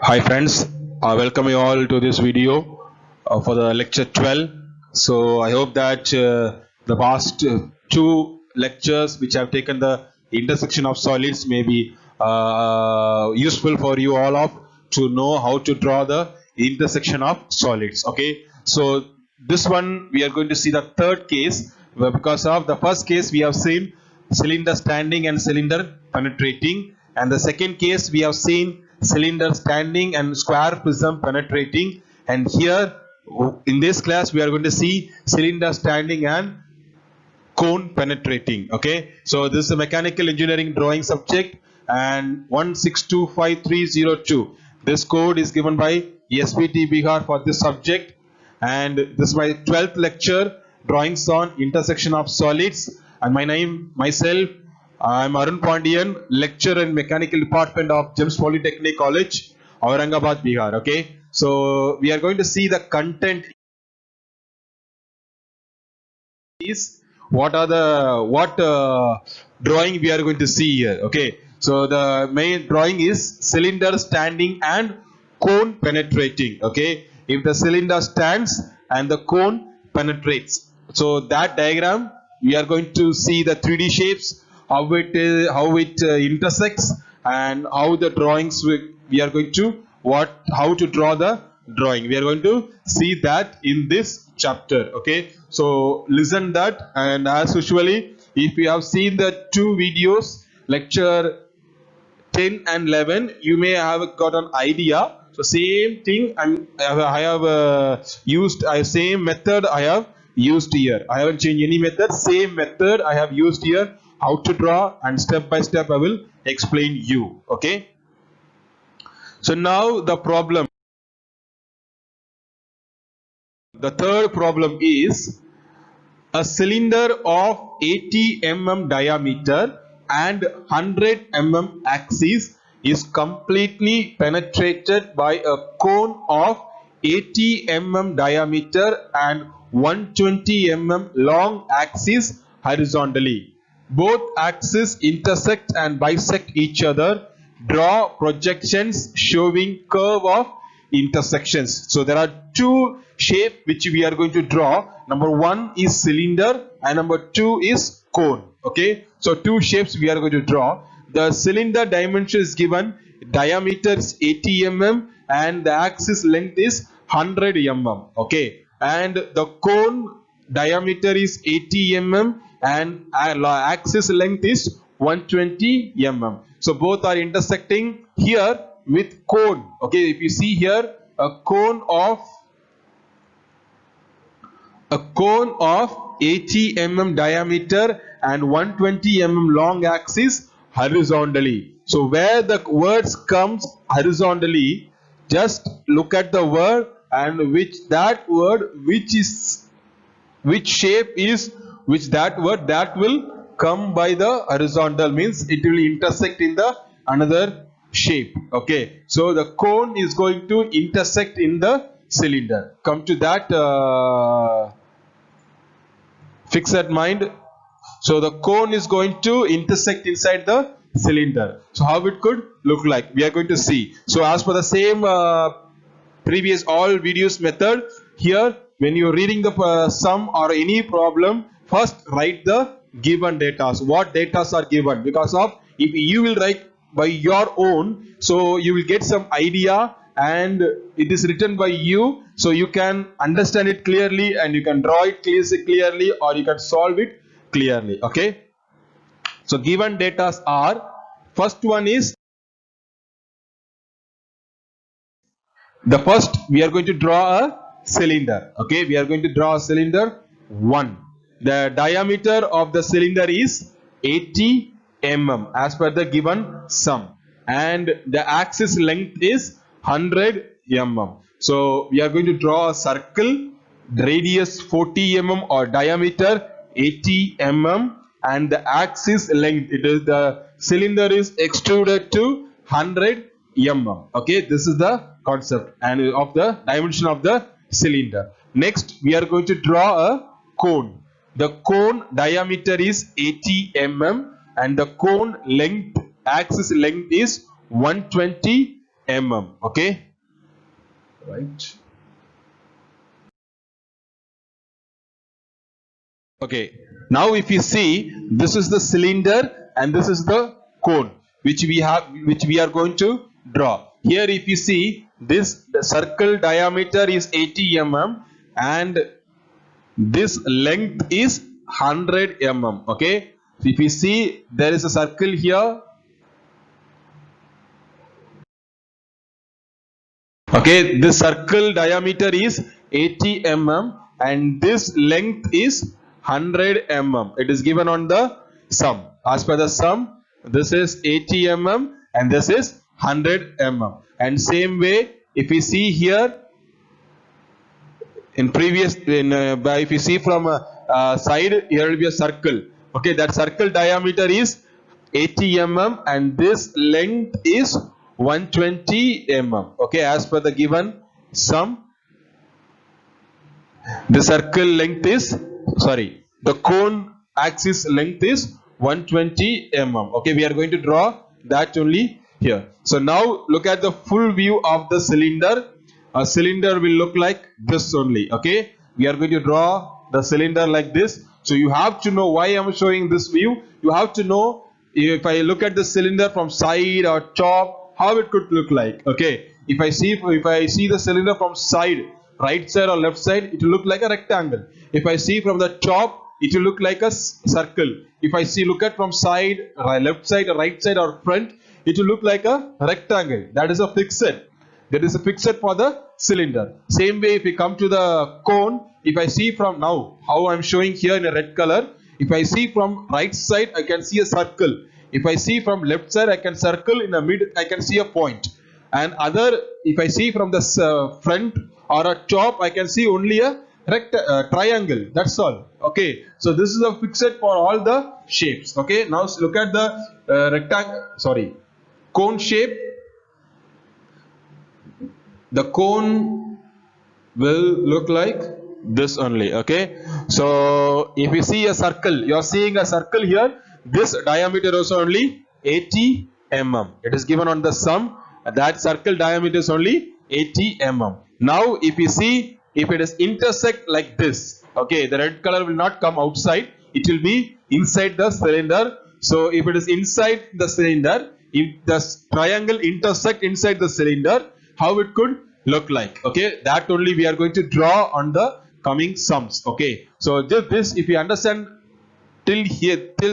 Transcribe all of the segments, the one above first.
Hi friends, welcome you all to this video for the lecture 12. So I hope that the past two lectures which have taken the intersection of solids may be useful for you all of to know how to draw the intersection of solids. Okay, so this one we are going to see the third case because of the first case we have seen cylinder standing and cylinder penetrating, and the second case we have seen cylinder standing and square prism penetrating, and here in this class we are going to see cylinder standing and cone penetrating. Okay, so this is a mechanical engineering drawing subject and 1625302. This code is given by SPT Bihar for this subject, and this is my 12th lecture, drawings on intersection of solids. And my name myself, I'm Arun Pandian, lecturer in mechanical department of GEMS Polytechnic College, Aurangabad, Bihar. Okay, so we are going to see the content is what drawing we are going to see here. Okay, so the main drawing is cylinder standing and cone penetrating. Okay, if the cylinder stands and the cone penetrates, so that diagram we are going to see the 3D shapes, how it intersects, and how the drawings we are going to how to draw the drawing. We are going to see that in this chapter. Okay, so listen that, and as usually if you have seen the two videos, lecture 10 and 11, you may have got an idea. So same thing I have used same method I have used here. I haven't changed any method, same method I have used here, how to draw, and step by step I will explain you. Okay, so now the problem, the third problem is a cylinder of 80 mm diameter and 100 mm axis is completely penetrated by a cone of 80 mm diameter and 120 mm long axis horizontally. Both axes intersect and bisect each other. Draw projections showing curve of intersections. So there are two shapes which we are going to draw. Number one is cylinder and number two is cone. Okay, so two shapes we are going to draw. The cylinder dimension is given, diameter is 80 mm and the axis length is 100 mm. Okay, and the cone diameter is 80 mm and axis length is 120 mm. So both are intersecting here with cone. Okay, if you see here a cone of 80 mm diameter and 120 mm long axis horizontally. So where the words comes horizontally, just look at the word and which shape is which that word that will come by the horizontal, means it will intersect in the another shape. Okay, so the cone is going to intersect in the cylinder. Come to that fixed mind. So the cone is going to intersect inside the cylinder. So how it could look like, we are going to see. So as per the same previous all videos method, here when you are reading the sum or any problem, first write the given data. What data are given, because of if you will write by your own, so you will get some idea and it is written by you, so you can understand it clearly and you can draw it clearly or you can solve it clearly. Okay, so given data are, first one is, the first we are going to draw a cylinder. Okay, we are going to draw a cylinder 1. The diameter of the cylinder is 80 mm as per the given sum, and the axis length is 100 mm. So we are going to draw a circle, radius 40 mm or diameter 80 mm, and the axis length, it is the cylinder is extruded to 100 mm. Okay, this is the concept and of the dimension of the cylinder. Next we are going to draw a cone. The cone diameter is 80 mm and the cone length, axis length is 120 mm. Okay, right. Okay, now if you see, this is the cylinder and this is the cone which we are going to draw. Here if you see, the circle diameter is 80 mm and this length is 100 mm. Okay, so if you see, there is a circle here. Okay, this circle diameter is 80 mm and this length is 100 mm. It is given on the sum. As per the sum, this is 80 mm and this is 100 mm. And same way, if we see here, if you see from side, here will be a circle. Okay, that circle diameter is 80 mm and this length is 120 mm. Okay, as per the given sum, the circle length is, sorry, the cone axis length is 120 mm. Okay, we are going to draw that only here. So now look at the full view of the cylinder. A cylinder will look like this only. Okay, we are going to draw the cylinder like this. So you have to know why I am showing this view. You have to know, if I look at the cylinder from side or top, how it could look like. Okay, if I see the cylinder from side, right side or left side, it will look like a rectangle. If I see from the top, it will look like a circle. If I look at from side, left side or right side or front, it will look like a rectangle. That is a fixed. That is a fixed for the cylinder. Same way, if we come to the cone, if I see from now, how I am showing here in a red color, if I see from right side, I can see a circle. If I see from left side, I can circle in the mid, I can see a point. And if I see from the front or a top, I can see only a triangle. That's all. Okay, so this is a fixed for all the shapes. Okay, now look at the cone shape. The cone will look like this only. Okay, so if you see a circle, you are seeing a circle here. This diameter is only 80 mm. It is given on the sum. That circle diameter is only 80 mm. Now if you see, if it is intersect like this, okay, the red color will not come outside, it will be inside the cylinder. So if it is inside the cylinder, if the triangle intersect inside the cylinder, how it could look like. Okay, that only we are going to draw on the coming sums. Okay, so just this, if you understand till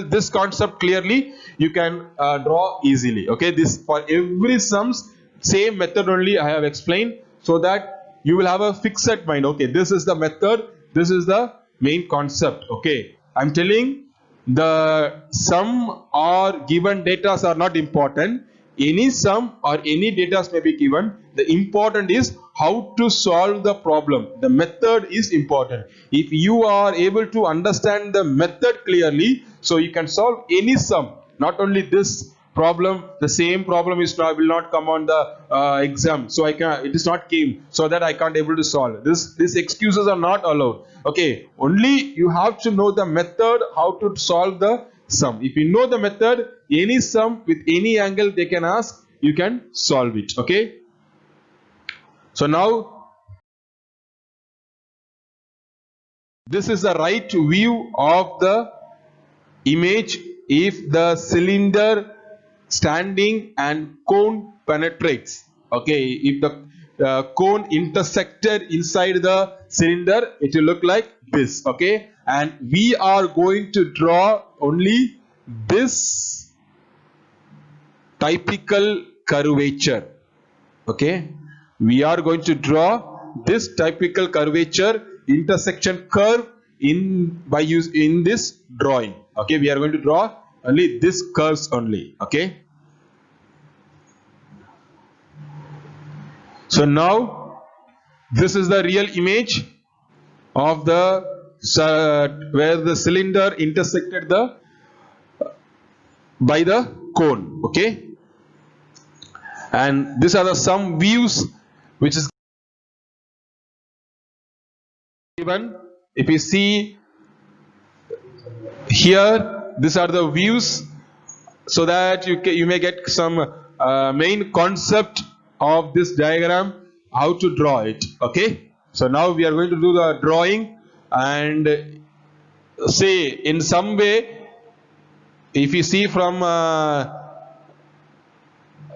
this concept clearly, you can draw easily. Okay, this for every sums, same method only I have explained, so that you will have a fixed mind. Okay, this is the method, this is the main concept. Okay, I'm telling, the sum or given data are not important. Any sum or any data may be given. The important is how to solve the problem. The method is important. If you are able to understand the method clearly, so you can solve any sum. Not only this problem, the same problem will not come on the exam. So it is not came, so that I can't able to solve. These excuses are not allowed. Okay, only you have to know the method, how to solve the sum. If you know the method, any sum with any angle they can ask, you can solve it. Okay, so now this is the right view of the image. If the cylinder standing and cone penetrates, okay, if the cone intersected inside the cylinder, it will look like this. Okay, and we are going to draw only this typical curvature. Okay, we are going to draw this typical curvature intersection curve in this drawing. Okay, we are going to draw only this curves only. Okay, so now this is the real image of the where the cylinder intersected by the cone. Okay, and these are the some views which is given. If you see here, these are the views, so that you may get some main concept of this diagram, how to draw it. Okay, so now we are going to do the drawing, and say in some way, if you see from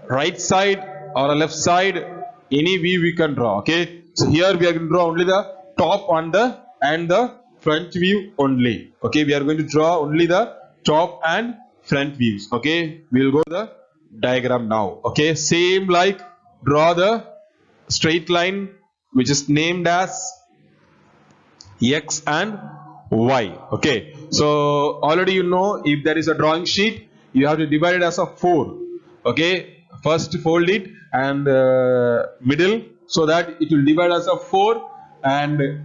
right side or a left side, any view we can draw. Okay, so here we are going to draw only the top and the front view only. Okay, we are going to draw only the top and front views. Okay, we will go to the diagram now. Okay, same like draw the straight line which is named as X and Y. Okay, so already you know, if there is a drawing sheet, you have to divide it as a 4. Okay, first fold it and middle, so that it will divide as a 4, and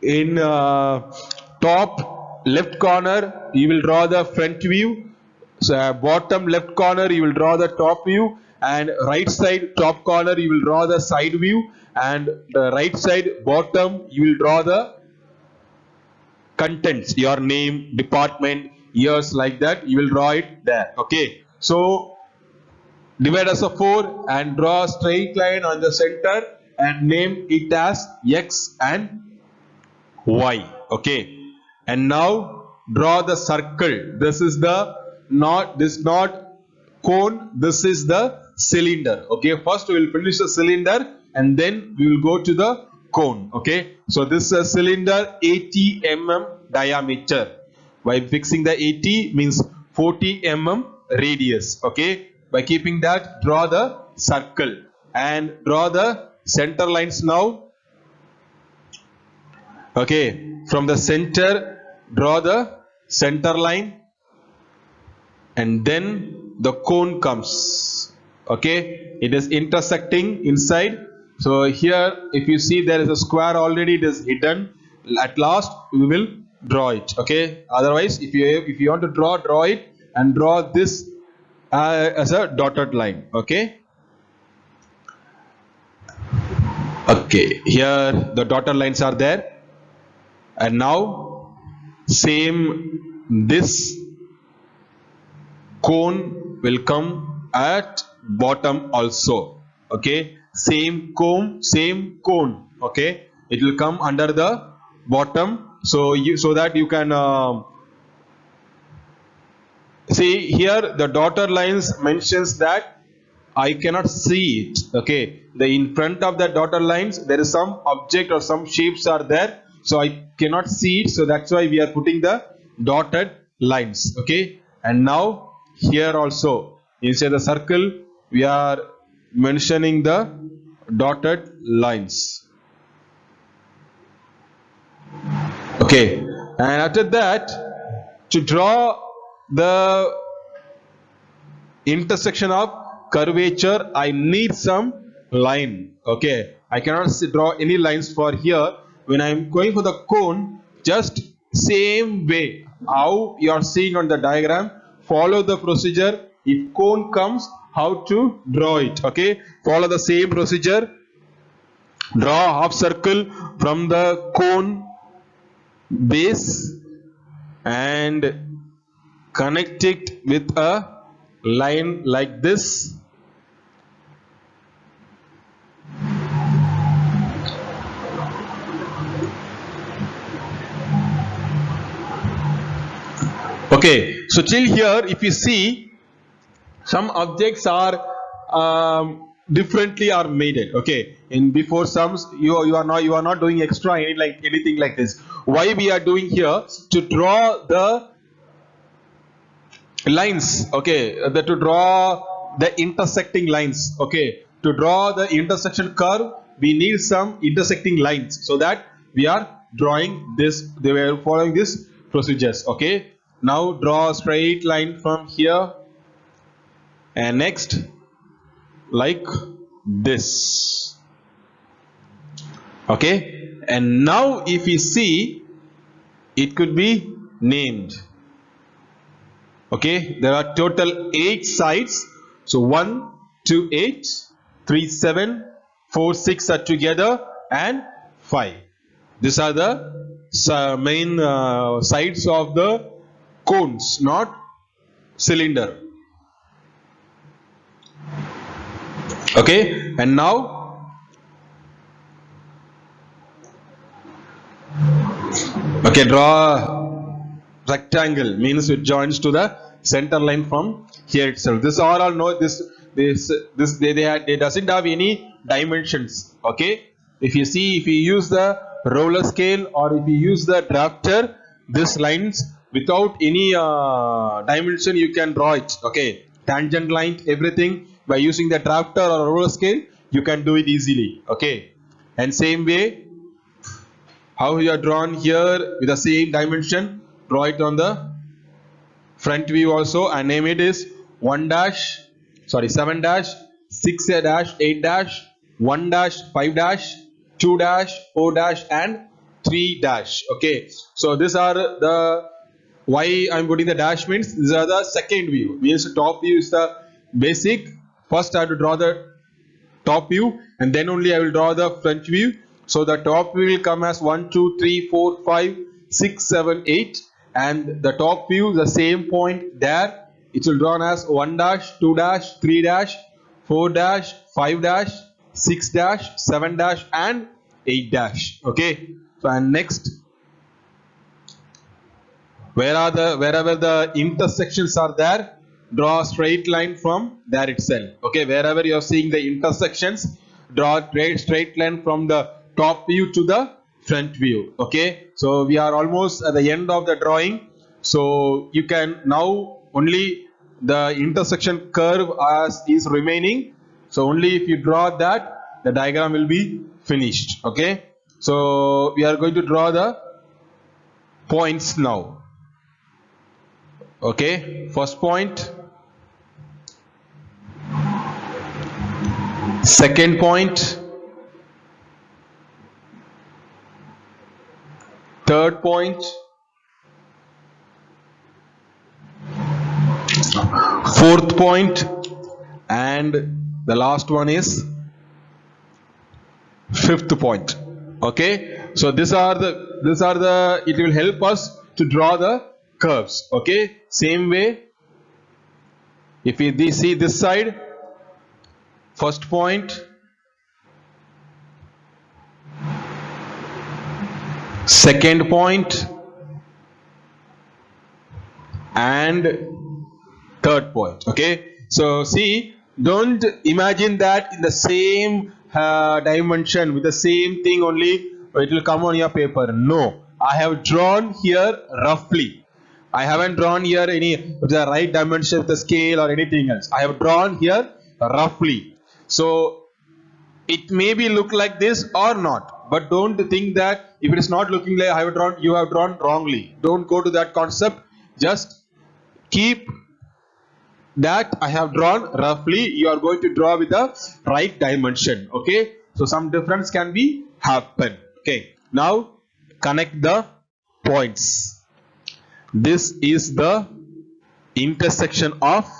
in top left corner you will draw the front view, so bottom left corner you will draw the top view, and right side top corner you will draw the side view, and the right side bottom you will draw the contents, your name, department, years, like that you will draw it there. Okay, so divide as a 4 and draw a straight line on the center and name it as X and Y. Okay, and now draw the circle. This is the not cone, this is the cylinder. Okay, first we will finish the cylinder and then we will go to the cone. Okay, so this is a cylinder 80 mm diameter. By fixing the 80 means 40 mm radius. Okay, by keeping that, draw the circle and draw the center lines now. Okay, from the center draw the center line, and then the cone comes. Okay, it is intersecting inside. So here if you see there is a square already, it is hidden. At last we will draw it. Okay, otherwise if you want to draw it and draw this as a dotted line. Okay, okay, here the dotted lines are there, and now same, this cone will come at bottom also. Okay, same cone. Okay, it will come under the bottom, so that you can see here the dotted lines mentions that I cannot see it. Okay, in front of the dotted lines there is some object or some shapes are there, so I cannot see it, so that's why we are putting the dotted lines. Okay, and now here also inside the circle we are mentioning the dotted lines. Okay, and after that, to draw the intersection of curvature, I need some line. Okay, I cannot draw any lines for here. When I am going for the cone, just same way how you are seeing on the diagram, follow the procedure. If cone comes, how to draw it. Okay, follow the same procedure. Draw a half circle from the cone base and connect it with a line like this. Okay, so till here if you see, some objects are differently are made it. Okay, in before sums you are not doing extra anything like this. Why we are doing here? To draw the lines. Okay, to draw the intersecting lines. Okay, to draw the intersection curve we need some intersecting lines, so that we are drawing this, they were following this procedures. Okay, now draw a straight line from here and next like this. Okay, and now if you see, it could be named. Okay, there are total 8 sides, so 1 2 8 3 7 4 6 are together and 5. These are the main sides of the cones, not cylinder. Okay, and now okay, draw rectangle, means it joins to the center line from here itself. This all know this they doesn't have any dimensions. Okay, if you see, if you use the roller scale or if you use the drafter, this lines without any dimension you can draw it. Okay, tangent line, everything by using the drafter or roller scale you can do it easily. Okay, and same way how you are drawn here with the same dimension, draw it on the front view also and name it is 1 dash, sorry 7 dash, 6 dash, 8 dash, 1 dash, 5 dash, 2 dash, 4 dash and 3 dash. Okay, so these are the, why I'm putting the dash means these are the second view, means the top view is the basic. First I have to draw the top view and then only I will draw the front view. So the top view will come as 1 2 3 4 5 6 7 8, and the top view the same point there, it will drawn as 1 dash, 2 dash, 3 dash, 4 dash, 5 dash, 6 dash, 7 dash and 8 dash. Okay, so and next, wherever the intersections are there, draw a straight line from there itself. Okay, wherever you are seeing the intersections, draw a straight line from the top view to the front view. Okay, so we are almost at the end of the drawing, so you can now only the intersection curve as is remaining, so only if you draw that the diagram will be finished. Okay, so we are going to draw the points now. Okay, first point, second point, third point, fourth point, and the last one is fifth point. Okay, so these are the it will help us to draw the curves. Okay, same way, if we see this side, first point, second point and third point. Okay, so see, don't imagine that in the same dimension with the same thing only it will come on your paper. No, I have drawn here roughly. I haven't drawn here any the right dimension with the scale or anything else. I have drawn here roughly. So it may be look like this or not, but don't think that if it is not looking like I have drawn, you have drawn wrongly. Don't go to that concept. Just keep that I have drawn roughly, you are going to draw with the right dimension. Okay, so some difference can be happen. Okay, now connect the points. This is the intersection of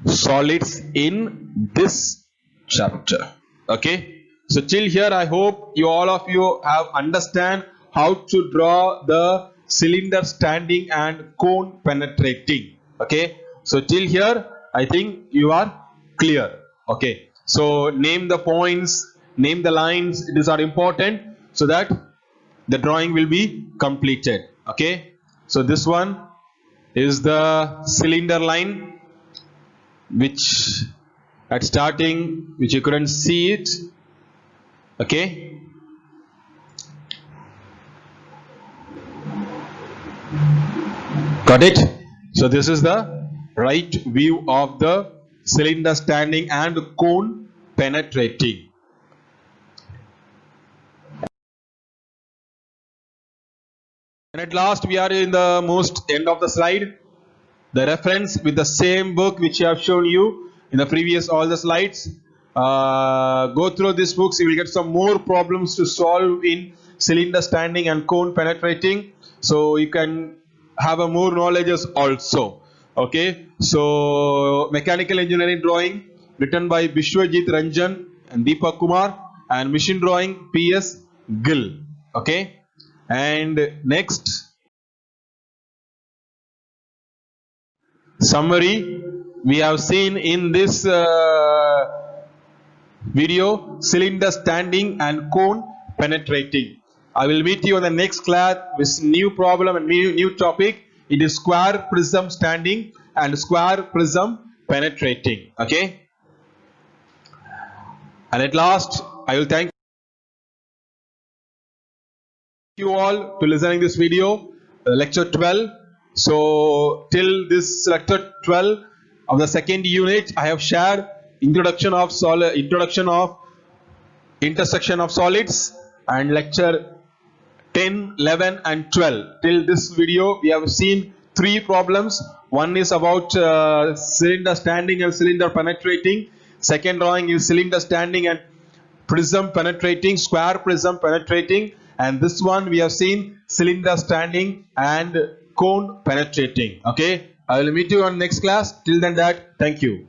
solids in this chapter. Okay, so till here I hope you all of you have understand how to draw the cylinder standing and cone penetrating. Okay, so till here I think you are clear. Okay, so name the points, name the lines, these are important so that the drawing will be completed. Okay, so this one is the cylinder line which at starting, which you couldn't see it. Okay, got it? So this is the right view of the cylinder standing and cone penetrating. And at last we are in the most end of the slide. The reference with the same book which I have shown you in the previous all the slides. Go through these books, you will get some more problems to solve in cylinder standing and cone penetrating. So you can have a more knowledges also. Okay, so mechanical engineering drawing written by Bishwajit Ranjan and Deepak Kumar, and machine drawing PS Gill. Okay, and next summary, we have seen in this video cylinder standing and cone penetrating. I will meet you on the next class with new problem and new topic. It is square prism standing and square prism penetrating. Okay, and at last I will thank you all to listening this video, lecture 12. So till this lecture 12 of the second unit, I have shared introduction of intersection of solids, and lecture 10, 11 and 12. Till this video we have seen 3 problems. One is about cylinder standing and cylinder penetrating. Second drawing is cylinder standing and prism penetrating, square prism penetrating, and this one we have seen cylinder standing and cone penetrating. Okay, I will meet you on next class. Till then, thank you.